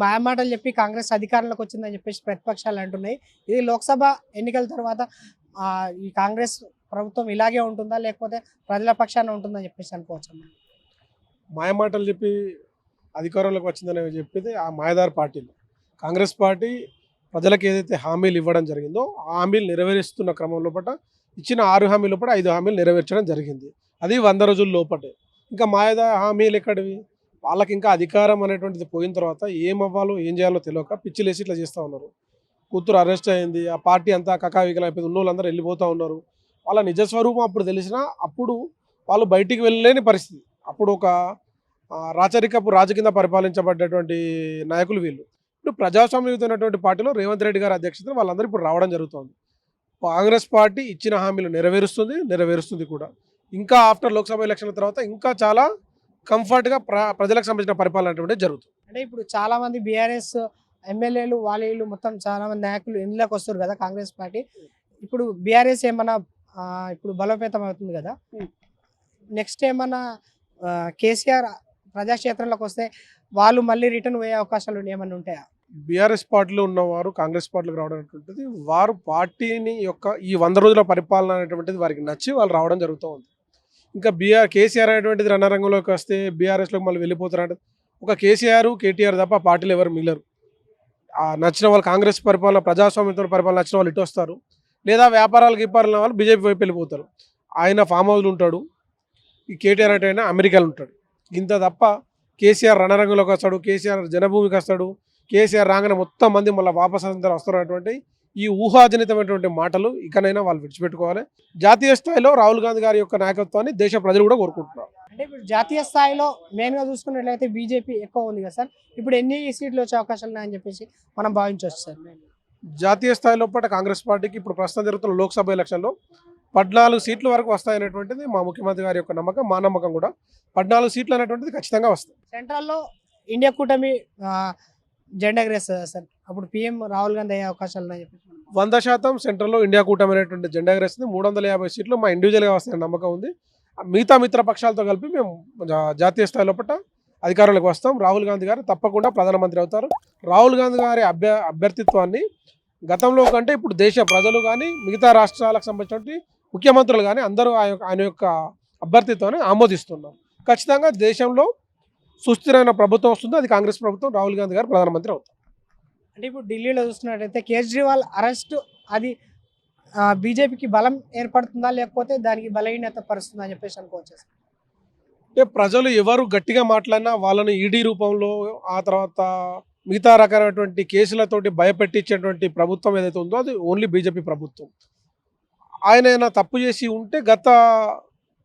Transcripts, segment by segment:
మాయమాటలు చెప్పి కాంగ్రెస్ అధికారంలోకి వచ్చిందని చెప్పేసి ప్రతిపక్షాలు అంటున్నాయి. ఇది లోక్సభ ఎన్నికల తర్వాత ఈ కాంగ్రెస్ ప్రభుత్వం ఇలాగే ఉంటుందా, లేకపోతే ప్రజల పక్షాన ఉంటుందని చెప్పేసి అనుకోవచ్చు? మాయమాటలు చెప్పి అధికారంలోకి వచ్చిందని చెప్పేది ఆ మాయదారి పార్టీలు. కాంగ్రెస్ పార్టీ ప్రజలకు ఏదైతే హామీలు ఇవ్వడం జరిగిందో ఆ హామీలు నెరవేరుస్తున్న క్రమం లోపల ఇచ్చిన 6 హామీల లోపల 5 హామీలు నెరవేర్చడం జరిగింది. అది 100 రోజుల లోపటే. ఇంకా మాయదా హామీలు ఎక్కడివి? వాళ్ళకి ఇంకా అధికారం అనేటువంటిది పోయిన తర్వాత ఏమవ్వాలో ఏం చేయాలో తెలియక పిచ్చిలేసి ఇట్లా చేస్తూ ఉన్నారు. కూతురు అరెస్ట్ అయింది, ఆ పార్టీ అంతా కకావికలం అయిపోయింది, ఉన్నోళ్ళందరూ వెళ్ళిపోతూ ఉన్నారు. వాళ్ళ నిజస్వరూపం అప్పుడు తెలిసినా అప్పుడు వాళ్ళు బయటికి వెళ్ళలేని పరిస్థితి. అప్పుడు ఒక రాచరికపు రాజు కింద పరిపాలించబడ్డటువంటి నాయకులు వీళ్ళు. ఇప్పుడు ప్రజాస్వామ్యమైనటువంటి పార్టీలో రేవంత్ రెడ్డి గారి అధ్యక్షతన వాళ్ళందరూ ఇప్పుడు రావడం జరుగుతుంది. కాంగ్రెస్ పార్టీ ఇచ్చిన హామీలు నెరవేరుస్తుంది కూడా. ఇంకా ఆఫ్టర్ లోక్సభ ఎలక్షన్ల తర్వాత ఇంకా చాలా కంఫర్ట్గా ప్రజలకు సంబంధించిన పరిపాలన అనేటువంటిది జరుగుతుంది. అంటే ఇప్పుడు చాలా మంది బీఆర్ఎస్ ఎమ్మెల్యేలు వాళ్ళు మొత్తం చాలా మంది నాయకులు ఇందులోకి వస్తారు కదా కాంగ్రెస్ పార్టీ. ఇప్పుడు బీఆర్ఎస్ ఏమన్నా ఇప్పుడు బలోపేతం అవుతుంది కదా, నెక్స్ట్ ఏమన్నా కేసీఆర్ ప్రజాక్షేత్రంలోకి వస్తే వాళ్ళు మళ్ళీ రిటర్న్ పోయే అవకాశాలు ఏమన్నా ఉంటాయా? బీఆర్ఎస్ పార్టీలో ఉన్నవారు కాంగ్రెస్ పార్టీకి రావడం అనేటువంటిది వారు పార్టీని యొక్క ఈ 100 రోజుల పరిపాలన అనేటువంటిది వారికి నచ్చి వాళ్ళు రావడం జరుగుతూ ఉంది. ఇంకా కేసీఆర్ అనేటువంటిది రణరంగంలోకి వస్తే బీఆర్ఎస్లోకి మళ్ళీ వెళ్ళిపోతారంటే ఒక కేసీఆర్ కేటీఆర్ తప్ప ఆ పార్టీలు ఎవరు మిగలరు. నచ్చిన వాళ్ళు కాంగ్రెస్ పరిపాలన ప్రజాస్వామ్యంతో పరిపాలన నచ్చిన వాళ్ళు ఇటు వస్తారు, లేదా వ్యాపారాలకు ఇప్పాలన్న వాళ్ళు బీజేపీ వైపు వెళ్ళిపోతారు. ఆయన ఫామ్ హౌస్లు ఉంటాడు, ఈ కేటీఆర్ అంటే ఆయన అమెరికాలో ఉంటాడు. ఇంత తప్ప కేసీఆర్ రణరంగంలోకి వస్తాడు, కేసీఆర్ జనభూమికి వస్తాడు, కేసీఆర్ రాగానే మొత్తం మంది మళ్ళీ వాపస్ అందరూ వస్తున్నటువంటి ఈ ఊహాజనితమైనటువంటి మాటలు ఇకనైనా వాళ్ళు విడిచిపెట్టుకోవాలి. జాతీయ స్థాయిలో రాహుల్ గాంధీ గారి యొక్క నాయకత్వాన్ని దేశ ప్రజలు కూడా కోరుకుంటున్నారు. అంటే ఇప్పుడు జాతీయ స్థాయిలో మెయిన్గా చూసుకున్నట్లయితే బీజేపీ ఎక్కువ ఉంది కదా సార్, ఇప్పుడు ఎన్ని సీట్లు వచ్చే అవకాశాలు ఉన్నాయని చెప్పేసి మనం భావించవచ్చు సార్? జాతీయ స్థాయిలో పాటు కాంగ్రెస్ పార్టీకి ఇప్పుడు ప్రస్తుతం జరుగుతున్న లోక్సభ ఎలక్షన్లో 14 సీట్ల వరకు వస్తాయనేటువంటిది మా ముఖ్యమంత్రి గారి యొక్క నమ్మకం, మా నమ్మకం కూడా. 14 సీట్లు అనేటువంటిది ఖచ్చితంగా వస్తాయి. సెంట్రల్లో ఇండియా కూటమి జెండా ఎగరేస్తుంది సార్, అప్పుడు పీఎం రాహుల్ గాంధీ అయ్యే అవకాశాలు ఉన్నాయని చెప్పేసి 100% సెంట్రల్లో ఇండియా కూటమి అనేటువంటి జెండా ఎగరేస్తుంది. 350 సీట్లు మా ఇండివిజువల్గా వస్తాయని నమ్మకం ఉంది. మిగతా మిత్ర పక్షాలతో కలిపి మేము జాతీయ స్థాయిలో పట్ల అధికారంలోకి వస్తాం. రాహుల్ గాంధీ గారు తప్పకుండా ప్రధానమంత్రి అవుతారు. రాహుల్ గాంధీ గారి అభ్యర్థిత్వాన్ని గతంలో కంటే ఇప్పుడు దేశ ప్రజలు కానీ మిగతా రాష్ట్రాలకు సంబంధించినటువంటి ముఖ్యమంత్రులు కానీ అందరూ ఆయన యొక్క అభ్యర్థిత్వాన్ని ఆమోదిస్తున్నారు. ఖచ్చితంగా దేశంలో సుస్థిరమైన ప్రభుత్వం వస్తుంది, అది కాంగ్రెస్ ప్రభుత్వం. రాహుల్ గాంధీ గారు ప్రధానమంత్రి అవుతారు. అంటే ఇప్పుడు ఢిల్లీలో చూస్తున్నట్టయితే కేజ్రీవాల్ అరెస్ట్ అది బీజేపీకి బలం ఏర్పడుతుందా, లేకపోతే దానికి బలహీనత పరుస్తుందా అని చెప్పేసి అనుకోవచ్చు? అంటే ప్రజలు ఎవరు గట్టిగా మాట్లాడినా వాళ్ళని ఈడీ రూపంలో ఆ తర్వాత మిగతా రకమైనటువంటి కేసులతోటి భయపెట్టించేటువంటి ప్రభుత్వం ఏదైతే ఉందో అది ఓన్లీ బీజేపీ ప్రభుత్వం. ఆయన తప్పు చేసి ఉంటే గత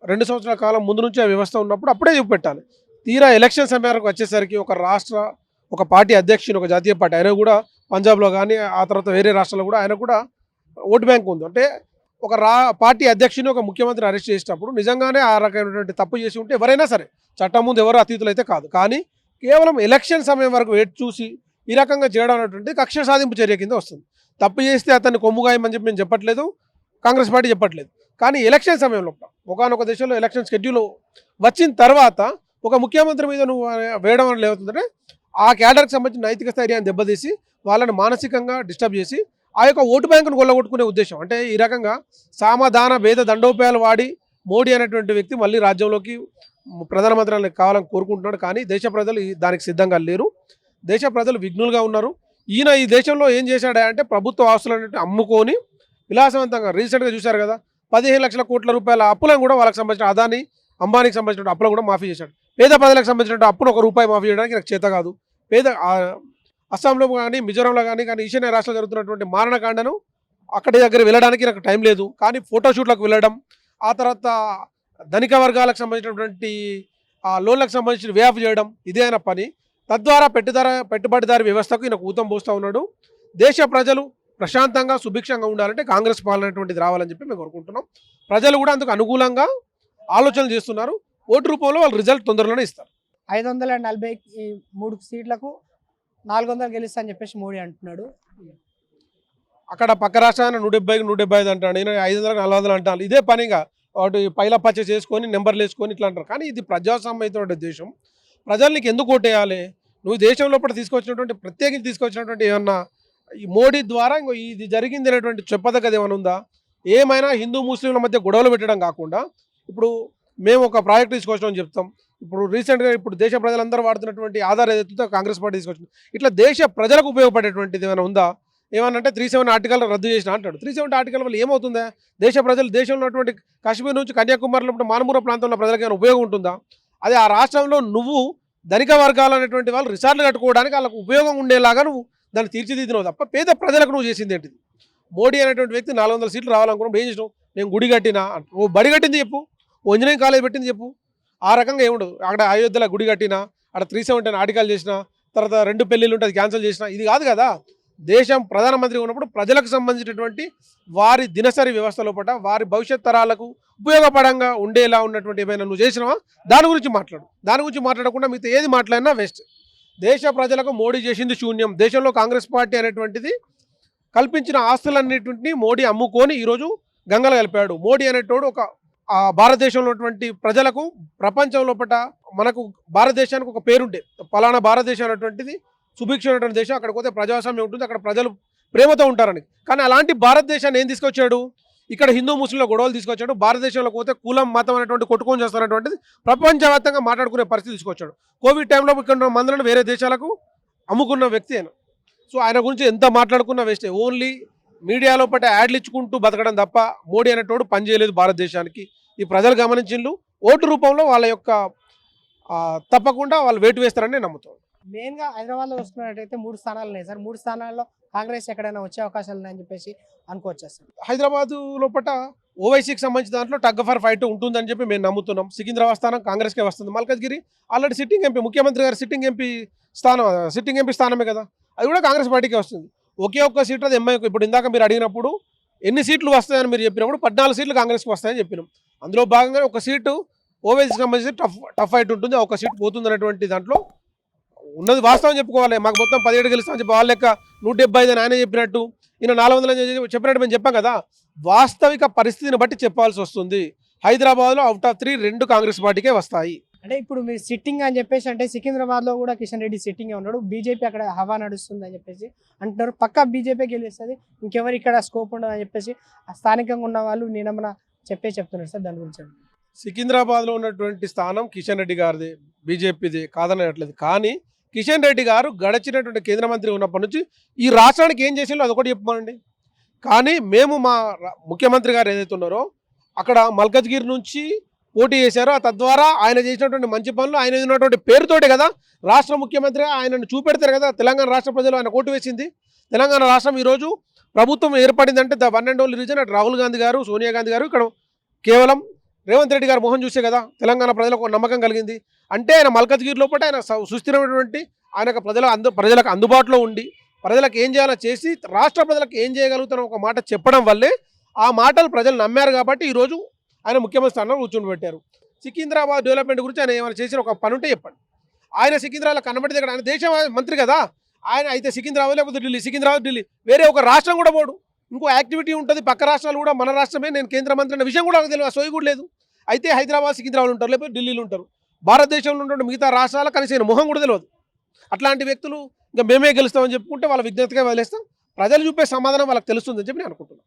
2 సంవత్సరాల కాలం ముందు నుంచి ఆ వ్యవస్థ ఉన్నప్పుడు అప్పుడే చూపెట్టాలి. తీరా ఎలక్షన్ సమయానికి వచ్చేసరికి ఒక పార్టీ అధ్యక్షుని, ఒక జాతీయ పార్టీ ఆయన కూడా పంజాబ్లో కానీ ఆ తర్వాత వేరే రాష్ట్రాల్లో కూడా ఆయన కూడా ఓటు బ్యాంక్ ఉంది. అంటే ఒక పార్టీ అధ్యక్షుని ఒక ముఖ్యమంత్రి అరెస్ట్ చేసేటప్పుడు నిజంగానే ఆ రకమైనటువంటి తప్పు చేసి ఉంటే ఎవరైనా సరే చట్టం ముందు ఎవరు అతీతులు అయితే కాదు. కానీ కేవలం ఎలక్షన్ సమయం వరకు వేచి చూసి ఈ రకంగా చేయడం అనేటువంటి కక్ష సాధింపు చర్య కింద వస్తుంది. తప్పు చేస్తే అతన్ని కొమ్ముగాయమని చెప్పి మేము చెప్పట్లేదు, కాంగ్రెస్ పార్టీ చెప్పట్లేదు. కానీ ఎలక్షన్ సమయంలో ఒకనొక దేశంలో ఎలక్షన్ షెడ్యూల్ వచ్చిన తర్వాత ఒక ముఖ్యమంత్రి మీద నువ్వు వేయడం వల్ల ఏమవుతుందంటే ఆ క్యాడర్కి సంబంధించిన నైతిక స్థైర్యాన్ని దెబ్బతీసి వాళ్ళని మానసికంగా డిస్టర్బ్ చేసి ఆ యొక్క ఓటు బ్యాంకును కొల్లగొట్టుకునే ఉద్దేశం. అంటే ఈ రకంగా సామధాన భేద దండోపాయాలు వాడి మోడీ అనేటువంటి వ్యక్తి మళ్ళీ రాజ్యంలోకి ప్రధానమంత్రి కావాలని కోరుకుంటున్నాడు. కానీ దేశ ప్రజలు దానికి సిద్ధంగా లేరు. దేశ ప్రజలు విఘ్నులుగా ఉన్నారు. ఈయన ఈ దేశంలో ఏం చేశాడు అంటే ప్రభుత్వ ఆస్తులు అమ్ముకొని విలాసవంతంగా రీసెంట్గా చూశారు కదా, 15 లక్షల కోట్ల రూపాయల అప్పులను కూడా వాళ్ళకి సంబంధించిన అదాని అంబానీకి సంబంధించిన అప్పులను కూడా మాఫీ చేశాడు. పేద ప్రజలకు సంబంధించిన అప్పును ₹1 మాఫీ చేయడానికి నాకు చేత కాదు. అస్సాంలో కానీ మిజోరాంలో కానీ ఈశాన్య రాష్ట్రాలు జరుగుతున్నటువంటి మారణకాండను అక్కడి దగ్గర వెళ్ళడానికి నాకు టైం లేదు, కానీ ఫోటోషూట్లకు వెళ్ళడం, ఆ తర్వాత ధనిక వర్గాలకు సంబంధించినటువంటి లోన్లకు సంబంధించిన వే ఆఫ్ చేయడం ఇదే ఆయన పని. తద్వారా పెట్టుబడిదారి వ్యవస్థకు ఈయన ఊతం పోస్తూ ఉన్నాడు. దేశ ప్రజలు ప్రశాంతంగా సుభిక్షంగా ఉండాలంటే కాంగ్రెస్ పాలన అనేటువంటిది రావాలని చెప్పి మేము కోరుకుంటున్నాం. ప్రజలు కూడా అందుకు అనుకూలంగా ఆలోచనలు చేస్తున్నారు. ఓటు రూపంలో వాళ్ళు రిజల్ట్ తొందరలోనే ఇస్తారు. 543 సీట్లకు 400 గెలుస్తా అని చెప్పేసి మోడీ అంటున్నాడు. అక్కడ పక్క రాష్ట్రాన్ని 175 అంటాడు, 500 400 అంటాను. ఇదే పనిగా వాటి పైల పచ్చ చేసుకొని నెంబర్లు వేసుకొని ఇట్లా అంటారు. కానీ ఇది ప్రజాస్వామ్యమైన దేశం. ప్రజలు నీకు ఎందుకు ఓటేయాలి? నువ్వు దేశం లోపల తీసుకొచ్చినటువంటి ప్రత్యేకించి తీసుకొచ్చినటువంటి ఏమన్నా ఈ మోడీ ద్వారా ఇంకో ఇది జరిగింది అనేటువంటి చెప్పదగ్గది ఏమైనా ఉందా? ఏమైనా హిందూ ముస్లింల మధ్య గొడవలు పెట్టడం కాకుండా ఇప్పుడు మేము ఒక ప్రాజెక్ట్ తీసుకొచ్చినామని చెప్తాం. ఇప్పుడు రీసెంట్గా ఇప్పుడు దేశ ప్రజలందరూ వాడుతున్నటువంటి ఆధార్ ఏదైతే కాంగ్రెస్ పార్టీ తీసుకొచ్చింది, ఇట్లా దేశ ప్రజలకు ఉపయోగపడేటువంటిది ఏమైనా ఉందా? ఏమనంటే 370 ఆర్టికల్ రద్దు చేసిన అంటాడు. 370 ఆర్టికల్ వల్ల ఏమవుతుందా? దేశ ప్రజలు దేశంలో ఉన్నటువంటి కాశ్మీర్ నుంచి కన్యాకుమారిలో మానమూర ప్రాంతంలో ప్రజలకు ఏమైనా ఉపయోగం ఉంటుందా? అదే ఆ రాష్ట్రంలో నువ్వు ధనిక వర్గాలు అనేటువంటి వాళ్ళు రిసార్ట్లు కట్టుకోవడానికి వాళ్ళకు ఉపయోగం ఉండేలాగా నువ్వు దాన్ని తీర్చిదిద్దినావు తప్ప పేద ప్రజలకు నువ్వు చేసింది ఏంటిది? మోడీ అనేటువంటి వ్యక్తి 400 సీట్లు రావాలనుకున్నాం, ఏం చేసినావు? నేను గుడి కట్టినా అంట. ఓ బడి కట్టింది చెప్పు, ఓ ఇంజనీరింగ్ కాలేజ్ పెట్టింది చెప్పు. ఆ రకంగా ఏముండదు. అక్కడ అయోధ్యలో గుడి కట్టినా, అక్కడ 370 ఆర్టికల్ చేసిన తర్వాత 2 పెళ్ళిళ్ళు ఉంటే అది క్యాన్సిల్ చేసిన, ఇది కాదు కదా. దేశం ప్రధానమంత్రి ఉన్నప్పుడు ప్రజలకు సంబంధించినటువంటి వారి దినసరి వ్యవస్థ లోపల వారి భవిష్యత్ తరాలకు ఉపయోగపడంగా ఉండేలా ఉన్నటువంటి ఏమైనా నువ్వు చేసినావా? దాని గురించి మాట్లాడు. దాని గురించి మాట్లాడకుండా మిగతా ఏది మాట్లాడినా వేస్ట్. దేశ ప్రజలకు మోడీ చేసింది శూన్యం. దేశంలో కాంగ్రెస్ పార్టీ అనేటువంటిది కల్పించిన ఆస్తులన్నింటినీ మోడీ అమ్ముకొని ఈరోజు గంగలు కలిపాడు. మోడీ అనేటోడు ఒక భారతదేశంలో ఉన్నటువంటి ప్రజలకు ప్రపంచం లోపల మనకు భారతదేశానికి ఒక పేరుండే, పలానా భారతదేశం అనేటువంటిది సుభిక్షమైనటువంటి దేశం, అక్కడికి పోతే ప్రజాస్వామ్యం ఉంటుంది, అక్కడ ప్రజలు ప్రేమతో ఉంటారని. కానీ అలాంటి భారతదేశాన్ని ఏం తీసుకొచ్చాడు? ఇక్కడ హిందూ ముస్లింల గొడవలు తీసుకొచ్చాడు. భారతదేశంలో పోతే కులం మతం అనేటువంటి కొట్టుకొని చేస్తున్నటువంటిది ప్రపంచవ్యాప్తంగా మాట్లాడుకునే పరిస్థితి తీసుకొచ్చాడు. కోవిడ్ టైంలో ఇక్కడ మందులను వేరే దేశాలకు అమ్ముకున్న వ్యక్తి ఆయన. సో ఆయన గురించి ఎంత మాట్లాడుకున్నా వేస్టే. ఓన్లీ మీడియా లోపల యాడ్లు ఇచ్చుకుంటూ బతకడం తప్ప మోడీ అనేటోడు పనిచేయలేదు భారతదేశానికి. ఈ ప్రజలు గమనించిండ్రు. ఓటు రూపంలో వాళ్ళ యొక్క తప్పకుండా వాళ్ళు వేటు వేస్తారని నేను నమ్ముతాను. మెయిన్గా హైదరాబాద్లో వస్తున్నట్టయితే 3 స్థానాలు ఉన్నాయి సార్. 3 స్థానాల్లో కాంగ్రెస్ ఎక్కడైనా వచ్చే అవకాశాలు ఉన్నాయని చెప్పేసి అనుకోవచ్చు సార్. హైదరాబాద్ లోపల ఓవైసీకి సంబంధించిన దాంట్లో టగ్ ఫర్ ఫైట్ ఉంటుందని చెప్పి మేము నమ్ముతున్నాం. సికింద్రాబాద్ స్థానం కాంగ్రెస్కే వస్తుంది. మల్కాజ్గిరి ఆల్రెడీ సిట్టింగ్ ఎంపీ, ముఖ్యమంత్రి గారు సిట్టింగ్ ఎంపీ స్థానమే కదా, అది కూడా కాంగ్రెస్ పార్టీకే వస్తుంది. ఒకే ఒక్క సీట్ అది ఎంఐకి. ఇప్పుడు ఇందాక మీరు అడిగినప్పుడు ఎన్ని సీట్లు వస్తాయని మీరు చెప్పినప్పుడు 14 సీట్లు కాంగ్రెస్కి వస్తాయని చెప్పినాం. అందులో భాగంగా ఒక సీటు ఓవైసీకి సంబంధించి టఫ్ ఫైట్ ఉంటుంది. ఒక సీట్ పోతుంది అనేటువంటి దాంట్లో ఉన్నది వాస్తవం చెప్పుకోవాలి. మాకు మొత్తం 17 గెలుస్తామని చెప్పి వాళ్ళ లెక్క 175 అని ఆయన చెప్పినట్టు, ఈయన 400 చెప్పినట్టు మేము చెప్పాం కదా. వాస్తవిక పరిస్థితిని బట్టి చెప్పాల్సి వస్తుంది. హైదరాబాద్లో అవుట్ ఆఫ్ 3 2 కాంగ్రెస్ పార్టీకే వస్తాయి. అంటే ఇప్పుడు మీరు సిట్టింగ్ అని చెప్పేసి అంటే సికింద్రాబాద్లో కూడా కిషన్ రెడ్డి సిట్టింగ్ ఉన్నాడు. బీజేపీ అక్కడ హవా నడుస్తుంది అని చెప్పేసి అంటున్నారు. పక్కా బీజేపీ గెలుస్తుంది, ఇంకెవరు ఇక్కడ స్కోప్ ఉండదు అని చెప్పేసి స్థానికంగా ఉన్న వాళ్ళు నేనమ్మన చెప్తున్నారు సార్. దాని గురించి సికింద్రాబాద్లో ఉన్నటువంటి స్థానం కిషన్ రెడ్డి గారిది, బీజేపీది కాదనట్లేదు. కానీ కిషన్ రెడ్డి గారు గడిచినటువంటి కేంద్ర మంత్రి ఉన్నప్పటి నుంచి ఈ రాష్ట్రానికి ఏం చేసిందో అదొకటి చెప్పమనండి. కానీ మేము మా ముఖ్యమంత్రి గారు ఏదైతే ఉన్నారో అక్కడ మల్కజ్గిరి నుంచి పోటీ చేశారో తద్వారా ఆయన చేసినటువంటి మంచి పనులు, ఆయన ఉన్నటువంటి పేరుతోటే కదా రాష్ట్ర ముఖ్యమంత్రిగా ఆయనను చూపెడతారు కదా తెలంగాణ రాష్ట్ర ప్రజలు ఆయన ఓటు వేసింది. తెలంగాణ రాష్ట్రం ఈరోజు ప్రభుత్వం ఏర్పడిందంటే the one and only reason అటు రాహుల్ గాంధీ గారు, సోనియా గాంధీ గారు, ఇక్కడ కేవలం రేవంత్ రెడ్డి గారు మోహన్ చూసే కదా తెలంగాణ ప్రజలకు నమ్మకం కలిగింది. అంటే ఆయన మల్కజ్గిరి లోపల ఆయన సుస్థిరమైనటువంటి ఆయనకు ప్రజలకు అందుబాటులో ఉండి ప్రజలకు ఏం చేయాలో చేసి రాష్ట్ర ప్రజలకు ఏం చేయగలుగుతారో ఒక మాట చెప్పడం వల్లే ఆ మాటలు ప్రజలు నమ్మారు. కాబట్టి ఈరోజు ఆయన ముఖ్యమంత్రి స్థానంలో కూర్చొని పెట్టారు. సికింద్రాబాద్ డెవలప్మెంట్ గురించి ఆయన ఏమైనా చేసిన ఒక పని ఉంటే చెప్పండి. ఆయన సికింద్రాబాద్లో కనబడి దగ్గర ఆయన దేశ మంత్రి కదా, ఆయన అయితే సికింద్రాబాద్ లేకపోతే ఢిల్లీ, సికింద్రాబాద్ ఢిల్లీ, వేరే ఒక రాష్ట్రం కూడా పోడు. ఇంకో యాక్టివిటీ ఉంటుంది, పక్క రాష్ట్రాలు కూడా మన రాష్ట్రమే నేను కేంద్ర మంత్రి అనే విషయం కూడా నాకు తెలియదు, సోయి కూడా లేదు. అయితే హైదరాబాద్ సికింద్రాబాద్ ఉంటారు, లేకపోతే ఢిల్లీలో ఉంటారు. భారతదేశంలో ఉన్నటువంటి మిగతా రాష్ట్రాల కనీసం మొహం కూడా తెలియదు. అట్లాంటి వ్యక్తులు ఇంకా మేమే గెలుస్తామని చెప్పుకుంటే వాళ్ళ విజ్ఞతగా వదిలేస్తాం. ప్రజలు చూపే సమాధానం వాళ్ళకి తెలుస్తుందని చెప్పి నేను అనుకుంటున్నాను.